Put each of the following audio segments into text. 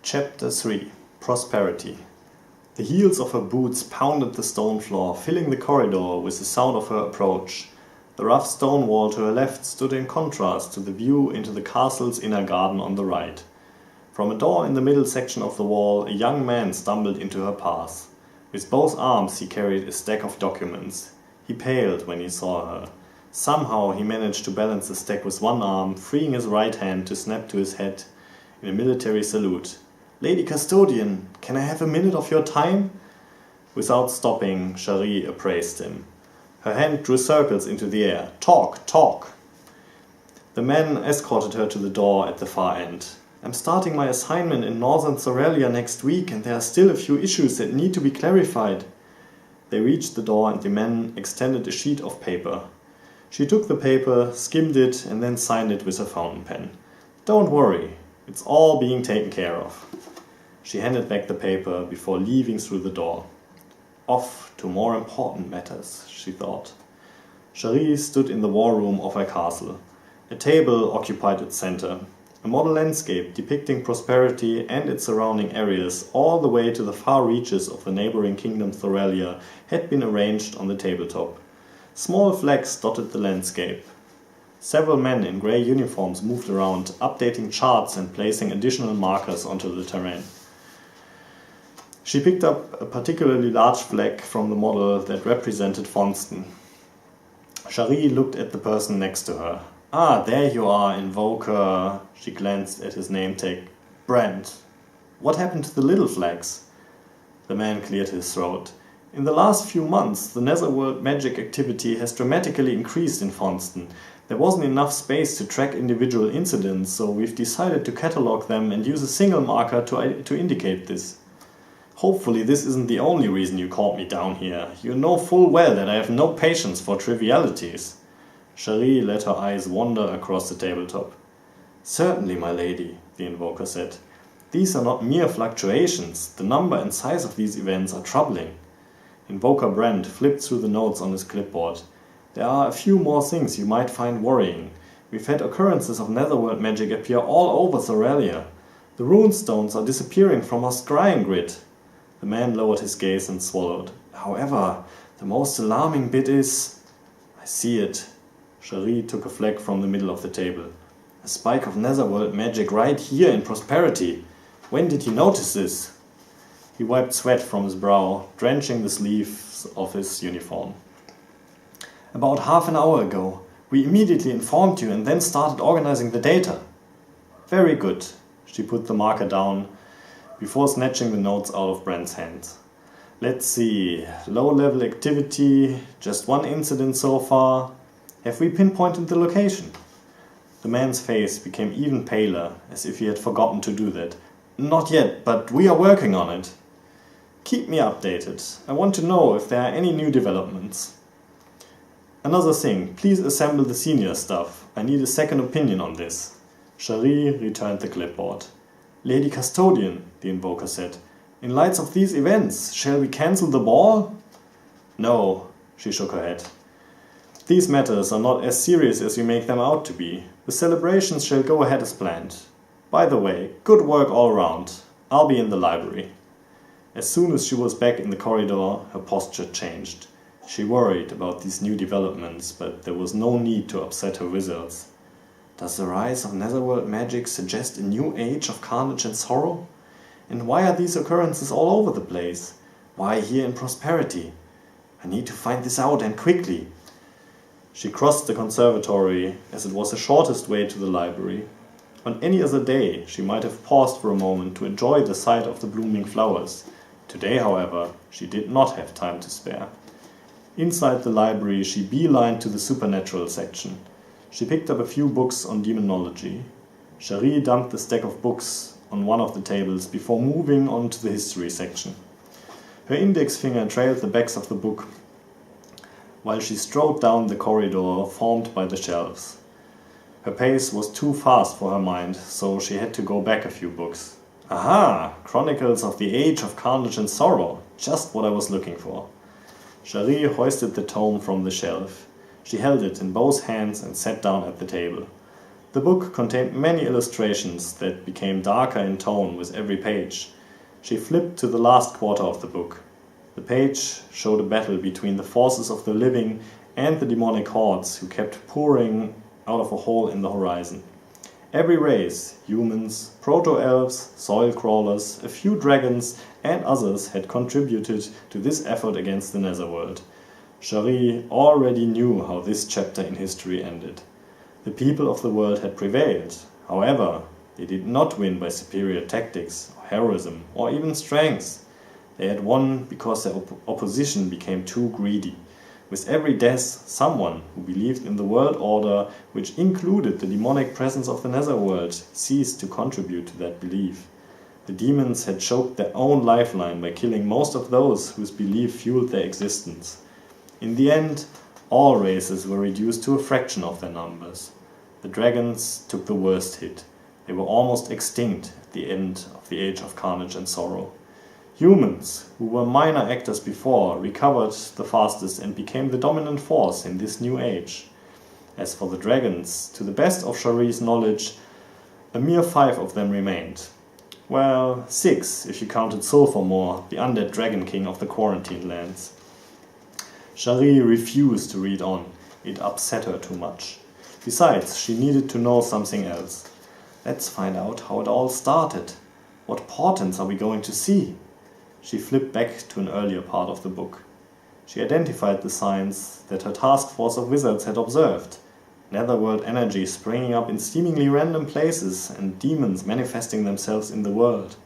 Chapter 3 Prosperity. The heels of her boots pounded the stone floor, filling the corridor with the sound of her approach. The rough stone wall to her left stood in contrast to the view into the castle's inner garden on the right. From a door in the middle section of the wall, a young man stumbled into her path. With both arms he carried a stack of documents. He paled when he saw her. Somehow he managed to balance the stack with one arm, freeing his right hand to snap to his head in a military salute. "Lady Custodian, can I have a minute of your time?" Without stopping, Cherie appraised him. Her hand drew circles into the air. "Talk, talk!" The man escorted her to the door at the far end. "I'm starting my assignment in northern Thoralia next week, and there are still a few issues that need to be clarified." They reached the door and the man extended a sheet of paper. She took the paper, skimmed it, and then signed it with a fountain pen. "Don't worry, it's all being taken care of." She handed back the paper before leaving through the door. Off to more important matters, she thought. Cherie stood in the war room of her castle. A table occupied its center. A model landscape depicting prosperity and its surrounding areas all the way to the far reaches of the neighboring kingdom Thoralia had been arranged on the tabletop. Small flags dotted the landscape. Several men in grey uniforms moved around, updating charts and placing additional markers onto the terrain. She picked up a particularly large flag from the model that represented Fonston. Cherie looked at the person next to her. "Ah, there you are, Invoker." She glanced at his name tag. "Brand. What happened to the little flags?" The man cleared his throat. "In the last few months, the netherworld magic activity has dramatically increased in Fonston. There wasn't enough space to track individual incidents, so we've decided to catalog them and use a single marker to indicate this. Hopefully this isn't the only reason you called me down here. You know full well that I have no patience for trivialities." Cherie let her eyes wander across the tabletop. "Certainly, my lady," the invoker said. "These are not mere fluctuations. The number and size of these events are troubling." Invoker Brand flipped through the notes on his clipboard. "There are a few more things you might find worrying. We've had occurrences of netherworld magic appear all over Thoralia. The runestones are disappearing from our scrying grid." The man lowered his gaze and swallowed. "However, the most alarming bit is—" "I see it." Cherie took a flag from the middle of the table. "A spike of netherworld magic right here in Prosperity. When did you notice this?" He wiped sweat from his brow, drenching the sleeves of his uniform. "About half an hour ago. We immediately informed you and then started organizing the data." "Very good." She put the marker down before snatching the notes out of Brand's hands. "Let's see. Low-level activity. Just one incident so far. Have we pinpointed the location?" The man's face became even paler, as if he had forgotten to do that. "Not yet, but we are working on it." "Keep me updated. I want to know if there are any new developments. Another thing, please assemble the senior staff. I need a second opinion on this." Cherie returned the clipboard. "Lady Custodian," the invoker said, "in light of these events, shall we cancel the ball?" "No," she shook her head. "These matters are not as serious as you make them out to be. The celebrations shall go ahead as planned. By the way, good work all round. I'll be in the library." As soon as she was back in the corridor, her posture changed. She worried about these new developments, but there was no need to upset her wizards. Does the rise of netherworld magic suggest a new age of carnage and sorrow? And why are these occurrences all over the place? Why here in Prosperity? I need to find this out, and quickly. She crossed the conservatory, as it was the shortest way to the library. On any other day, she might have paused for a moment to enjoy the sight of the blooming flowers. Today, however, she did not have time to spare. Inside the library, she beelined to the supernatural section. She picked up a few books on demonology. Cherie dumped the stack of books on one of the tables before moving on to the history section. Her index finger trailed the backs of the book while she strode down the corridor formed by the shelves. Her pace was too fast for her mind, so she had to go back a few books. Aha! Chronicles of the Age of Carnage and Sorrow. Just what I was looking for. Cherie hoisted the tome from the shelf. She held it in both hands and sat down at the table. The book contained many illustrations that became darker in tone with every page. She flipped to the last quarter of the book. The page showed a battle between the forces of the living and the demonic hordes who kept pouring out of a hole in the horizon. Every race, humans, proto-elves, soil crawlers, a few dragons and others had contributed to this effort against the Netherworld. Shari already knew how this chapter in history ended. The people of the world had prevailed. However, they did not win by superior tactics, or heroism, or even strength. They had won because their opposition became too greedy. With every death, someone who believed in the world order, which included the demonic presence of the Netherworld, ceased to contribute to that belief. The demons had choked their own lifeline by killing most of those whose belief fueled their existence. In the end, all races were reduced to a fraction of their numbers. The dragons took the worst hit. They were almost extinct at the end of the Age of Carnage and Sorrow. Humans, who were minor actors before, recovered the fastest and became the dominant force in this new age. As for the dragons, to the best of Shari's knowledge, a mere 5 of them remained. Well, 6 if you counted Sulphurmore, the undead dragon king of the Quarantine Lands. Shari refused to read on. It upset her too much. Besides, she needed to know something else. Let's find out how it all started. What portents are we going to see? She flipped back to an earlier part of the book. She identified the signs that her task force of wizards had observed. Netherworld energy springing up in seemingly random places and demons manifesting themselves in the world.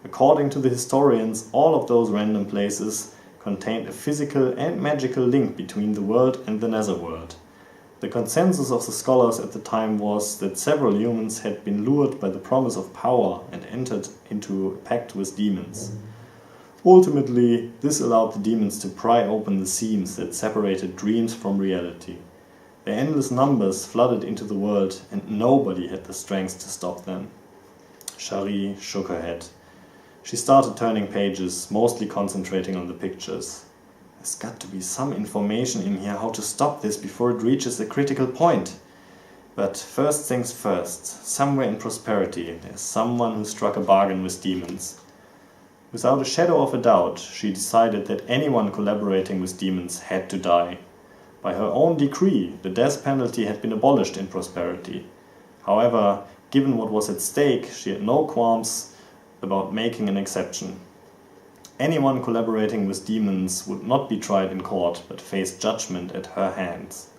According to the historians, all of those random places contained a physical and magical link between the world and the Netherworld. The consensus of the scholars at the time was that several humans had been lured by the promise of power and entered into a pact with demons. Ultimately, this allowed the demons to pry open the seams that separated dreams from reality. Their endless numbers flooded into the world, and nobody had the strength to stop them. Shari shook her head. She started turning pages, mostly concentrating on the pictures. There's got to be some information in here how to stop this before it reaches a critical point. But first things first, somewhere in Prosperity, there's someone who struck a bargain with demons. Without a shadow of a doubt, she decided that anyone collaborating with demons had to die. By her own decree, the death penalty had been abolished in Prosperity. However, given what was at stake, she had no qualms about making an exception. Anyone collaborating with demons would not be tried in court, but face judgment at her hands.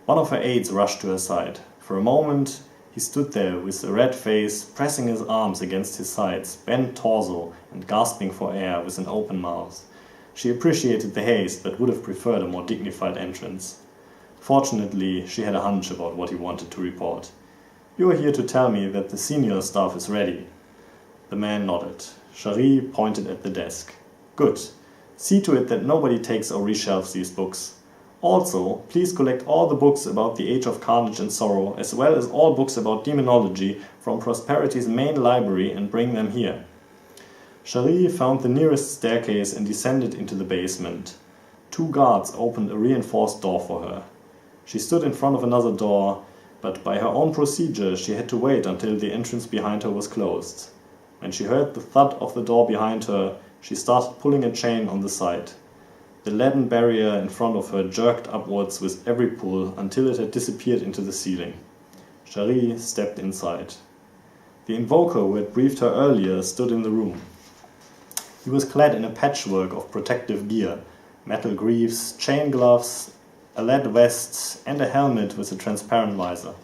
One of her aides rushed to her side. For a moment, he stood there with a red face, pressing his arms against his sides, bent torso, and gasping for air with an open mouth. She appreciated the haste, but would have preferred a more dignified entrance. Fortunately, she had a hunch about what he wanted to report. "You are here to tell me that the senior staff is ready." The man nodded. Shari pointed at the desk. "Good. See to it that nobody takes or reshelves these books. Also, please collect all the books about the Age of Carnage and Sorrow, as well as all books about demonology from Prosperity's main library, and bring them here." Shari found the nearest staircase and descended into the basement. 2 guards opened a reinforced door for her. She stood in front of another door, but by her own procedure she had to wait until the entrance behind her was closed. When she heard the thud of the door behind her, she started pulling a chain on the side. The leaden barrier in front of her jerked upwards with every pull until it had disappeared into the ceiling. Shari stepped inside. The invoker who had briefed her earlier stood in the room. He was clad in a patchwork of protective gear, metal greaves, chain gloves, a lead vest, and a helmet with a transparent visor.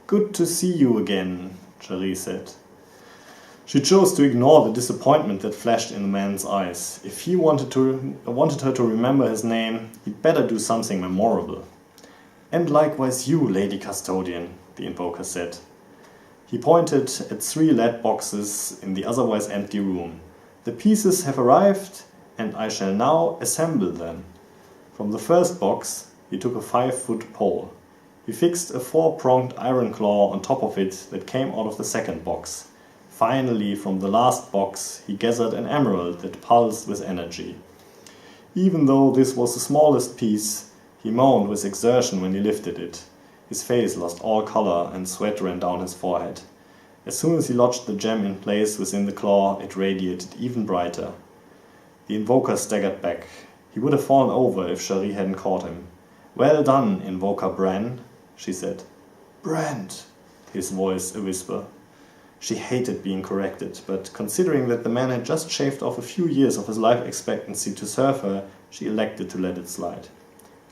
"Good to see you again," Shari said. She chose to ignore the disappointment that flashed in the man's eyes. If he wanted her to remember his name, he'd better do something memorable. "And likewise you, Lady Custodian," the invoker said. He pointed at 3 lead boxes in the otherwise empty room. "The pieces have arrived, and I shall now assemble them." From the first box, he took a 5-foot pole. He fixed a 4-pronged iron claw on top of it that came out of the second box. Finally, from the last box, he gathered an emerald that pulsed with energy. Even though this was the smallest piece, he moaned with exertion when he lifted it. His face lost all color and sweat ran down his forehead. As soon as he lodged the gem in place within the claw, it radiated even brighter. The invoker staggered back. He would have fallen over if Cherie hadn't caught him. "Well done, Invoker Bran," she said. "Brand," his voice a whisper. She hated being corrected, but considering that the man had just shaved off a few years of his life expectancy to serve her, she elected to let it slide.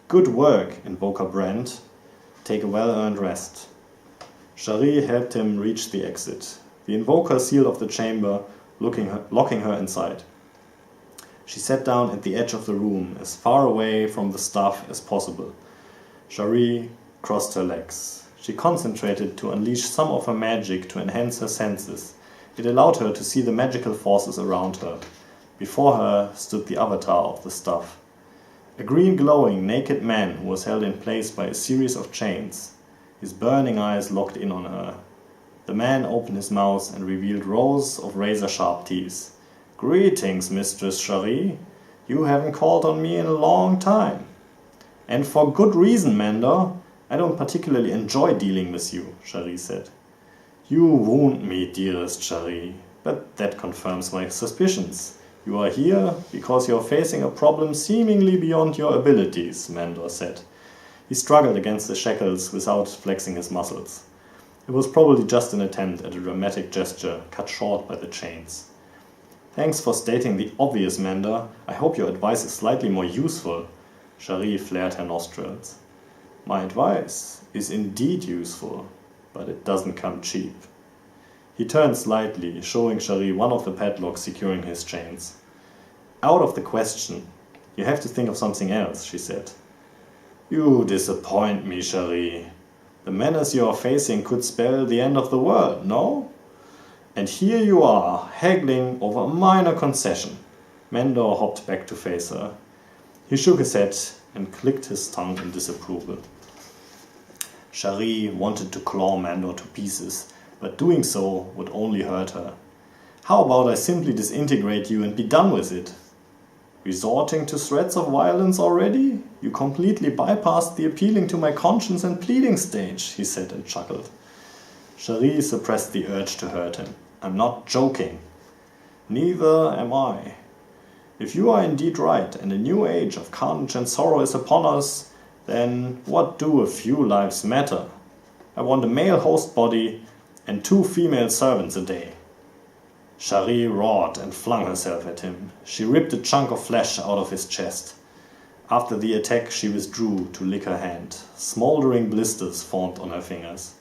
"Good work, Invoker Brand. Take a well-earned rest." Cherie helped him reach the exit. The invoker sealed off the chamber, locking her inside. She sat down at the edge of the room, as far away from the stuff as possible. Cherie crossed her legs. She concentrated to unleash some of her magic to enhance her senses. It allowed her to see the magical forces around her. Before her stood the avatar of the stuff. A green glowing naked man who was held in place by a series of chains. His burning eyes locked in on her. The man opened his mouth and revealed rows of razor-sharp teeth. "Greetings, Mistress Cherie. You haven't called on me in a long time." "And for good reason, Mandor. I don't particularly enjoy dealing with you," Cherie said. "You wound me, dearest Cherie, but that confirms my suspicions. You are here because you're facing a problem seemingly beyond your abilities," Mandor said. He struggled against the shackles without flexing his muscles. It was probably just an attempt at a dramatic gesture, cut short by the chains. "Thanks for stating the obvious, Mandor. I hope your advice is slightly more useful." Cherie flared her nostrils. "My advice is indeed useful, but it doesn't come cheap." He turned slightly, showing Cherie one of the padlocks securing his chains. "Out of the question. You have to think of something else," she said. "You disappoint me, Cherie. The menace you are facing could spell the end of the world, no? And here you are, haggling over a minor concession." Mandor hopped back to face her. He shook his head and clicked his tongue in disapproval. Cherie wanted to claw Mandor to pieces, but doing so would only hurt her. "How about I simply disintegrate you and be done with it?" "Resorting to threats of violence already? You completely bypassed the appealing to my conscience and pleading stage," he said and chuckled. Cherie suppressed the urge to hurt him. "I'm not joking." "Neither am I. If you are indeed right, and a new age of carnage and sorrow is upon us, then what do a few lives matter? I want a male host body and 2 female servants a day." Cherie roared and flung herself at him. She ripped a chunk of flesh out of his chest. After the attack, she withdrew to lick her hand. Smoldering blisters formed on her fingers.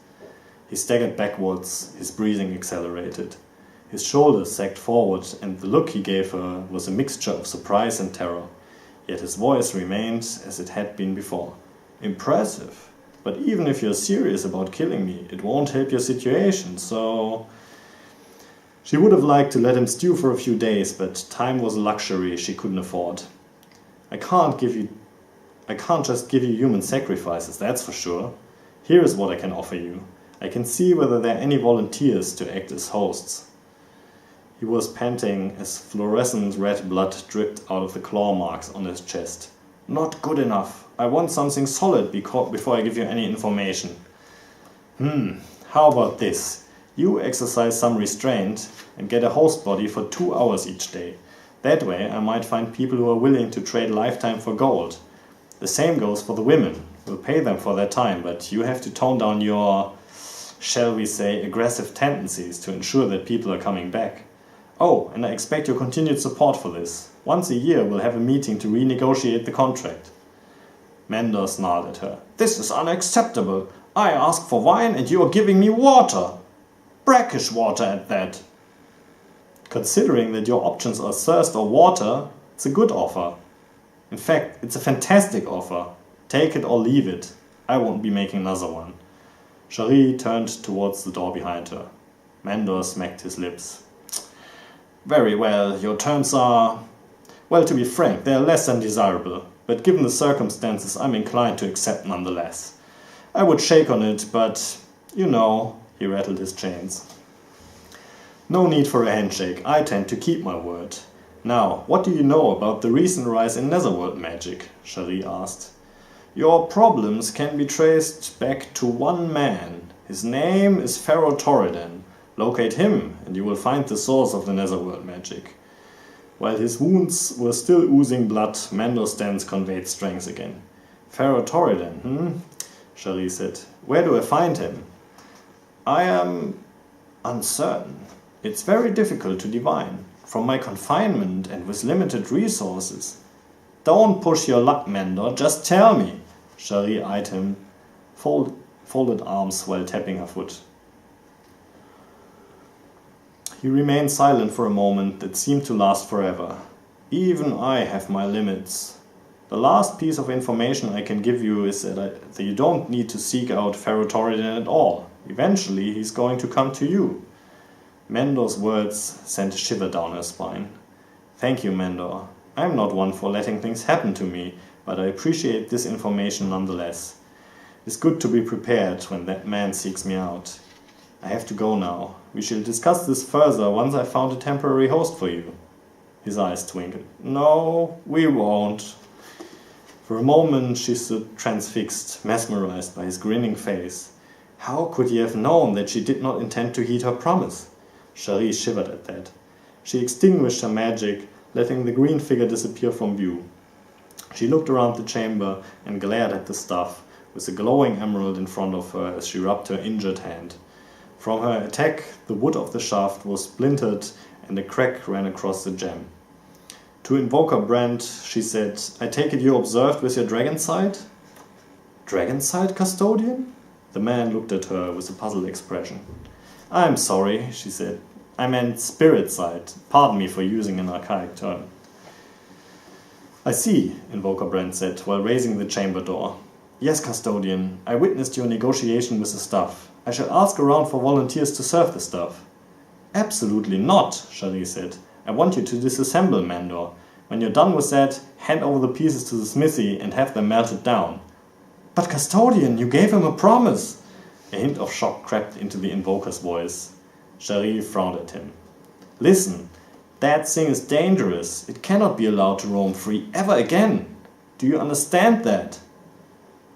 He staggered backwards, his breathing accelerated. His shoulders sagged forward, and the look he gave her was a mixture of surprise and terror. Yet his voice remained as it had been before. "Impressive. But even if you're serious about killing me, it won't help your situation, so..." She would have liked to let him stew for a few days, but time was a luxury she couldn't afford. I can't just give you human sacrifices, that's for sure. Here is what I can offer you. I can see whether there are any volunteers to act as hosts." He was panting as fluorescent red blood dripped out of the claw marks on his chest. "Not good enough. I want something solid before I give you any information." How about this? You exercise some restraint and get a host body for 2 hours each day. That way I might find people who are willing to trade lifetime for gold. The same goes for the women. We'll pay them for their time, but you have to tone down your, shall we say, aggressive tendencies to ensure that people are coming back. Oh, and I expect your continued support for this. Once a year we'll have a meeting to renegotiate the contract. Mandor snarled at her. "This is unacceptable. I asked for wine and you are giving me water. Brackish water at that." "Considering that your options are thirst or water, it's a good offer. In fact, it's a fantastic offer. Take it or leave it. I won't be making another one." Cherie turned towards the door behind her. Mandor smacked his lips. "Very well, your terms are... well, to be frank, they are less than desirable, but given the circumstances, I'm inclined to accept nonetheless. I would shake on it, but, you know," he rattled his chains. "No need for a handshake. I tend to keep my word. Now, what do you know about the recent rise in Netherworld magic?" Cherie asked. Your problems can be traced back to one man. His name is Pharaoh Torridan. Locate him, and you will find the source of the Netherworld magic. While his wounds were still oozing blood, Mando's stance conveyed strength again. Pharaoh Torridan, Cherie said. Where do I find him? I am uncertain. It's very difficult to divine. From my confinement and with limited resources. Don't push your luck, Mando, just tell me. Cherie eyed him, folded arms while tapping her foot. He remained silent for a moment that seemed to last forever. Even I have my limits. The last piece of information I can give you is that you don't need to seek out Pharaoh Torridan at all. Eventually he's going to come to you. Mando's words sent a shiver down her spine. Thank you, Mando. I'm not one for letting things happen to me, but I appreciate this information nonetheless. It's good to be prepared when that man seeks me out. I have to go now. We shall discuss this further once I've found a temporary host for you. His eyes twinkled. No, we won't. For a moment she stood transfixed, mesmerized by his grinning face. How could he have known that she did not intend to heed her promise? Cherie shivered at that. She extinguished her magic, letting the green figure disappear from view. She looked around the chamber and glared at the stuff, with a glowing emerald in front of her as she rubbed her injured hand. From her attack, the wood of the shaft was splintered and a crack ran across the gem. To Invoker Brand, she said, I take it you observed with your dragon sight? Dragon sight, Custodian? The man looked at her with a puzzled expression. I'm sorry, she said. I meant spirit sight. Pardon me for using an archaic term. I see, Invoker Brand said, while raising the chamber door. Yes, Custodian, I witnessed your negotiation with the stuff. I shall ask around for volunteers to serve the stuff. Absolutely not, Cherie said. I want you to disassemble Mandor. When you're done with that, hand over the pieces to the smithy and have them melted down. But Custodian, you gave him a promise. A hint of shock crept into the Invoker's voice. Cherie frowned at him. Listen, that thing is dangerous. It cannot be allowed to roam free ever again. Do you understand that?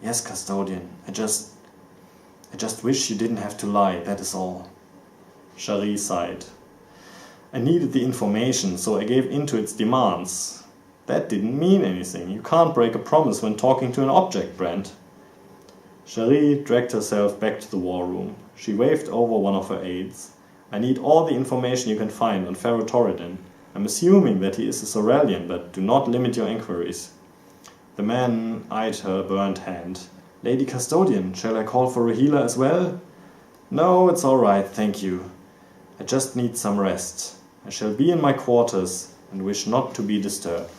Yes, Custodian. I just wish you didn't have to lie, that is all. Cherie sighed. I needed the information, so I gave in to its demands. That didn't mean anything. You can't break a promise when talking to an object, Brent. Cherie dragged herself back to the war room. She waved over one of her aides. I need all the information you can find on Pharaoh Torridan. I'm assuming that he is a Sorelian, but do not limit your inquiries. The man eyed her burnt hand. Lady Custodian, shall I call for a healer as well? No, it's all right, thank you. I just need some rest. I shall be in my quarters and wish not to be disturbed.